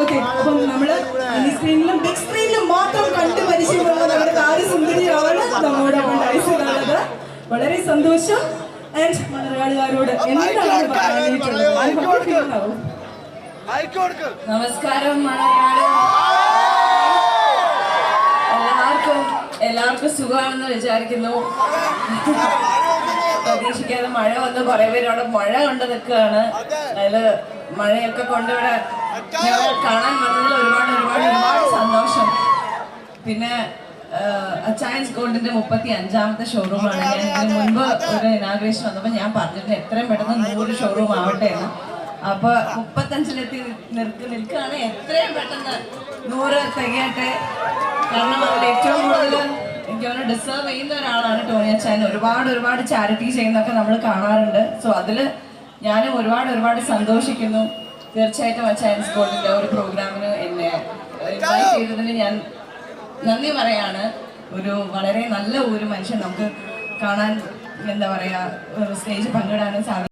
Okay, അപ്പം നമ്മള് ഈ സ്ക്രീനിലും ബിഗ് സ്ക്രീനിലും മാത്രം കണ്ടു പരിചയമുള്ള നമ്മുടെ കാര്യസുന്ദരിയാണ് നമ്മുടെ ഡൈസിലുള്ളത്. വളരെ സന്തോഷം. ആൻഡ് മലയാളികാരോട് എന്താണ് പറയാനായിട്ടുള്ളത്? നമസ്കാരം മലയാളി, എല്ലാവർക്കും സുഖമാണെന്ന് വിചാരിക്കുന്നു. പ്രതീക്ഷിക്കാതെ മഴ വന്ന് കുറെ പേര് അവിടെ മഴ കൊണ്ട് നിൽക്കുകയാണ്. അതില് മഴയൊക്കെ കൊണ്ടിവിടെ കാണാൻ വന്നതിൽ ഒരുപാട് സന്തോഷം. പിന്നെ അച്ചായൻസ് ഗോൾഡിന്റെ 35ാമത്തെ ഷോറൂമാണ്. ഞാൻ ഇതിന് മുൻപ് ഒരു ഇനാഗ്രേഷൻ വന്നപ്പോൾ ഞാൻ പറഞ്ഞിട്ടുണ്ട് എത്രയും പെട്ടെന്ന് 100 ഷോറൂം ആവട്ടെ എന്ന്. അപ്പൊ 35-ലെത്തി നിൽക്കുകയാണ്. എത്രയും പെട്ടെന്ന് 100 തികയട്ടെ. കാരണം അതിൽ ഏറ്റവും കൂടുതൽ എനിക്ക് തോന്നുന്നു ഡിസേർവ് ചെയ്യുന്ന ഒരാളാണ് ടോണി അച്ചായൻ. ഒരുപാട് ചാരിറ്റി ചെയ്യുന്നൊക്കെ നമ്മൾ കാണാറുണ്ട്. സോ അതില് ഞാനും ഒരുപാട് സന്തോഷിക്കുന്നു. തീർച്ചയായിട്ടും അച്ചായൻസ് ഗോൾഡിന്റെ ഒരു പ്രോഗ്രാമിന് എന്നെ ഇൻവൈറ്റ് ചെയ്തതിന് ഞാൻ നന്ദി പറയാണ്. വളരെ നല്ല ഒരു മനുഷ്യൻ നമുക്ക് കാണാൻ, എന്താ പറയാ, സ്റ്റേജ് പങ്കിടാനും സാധിക്കും.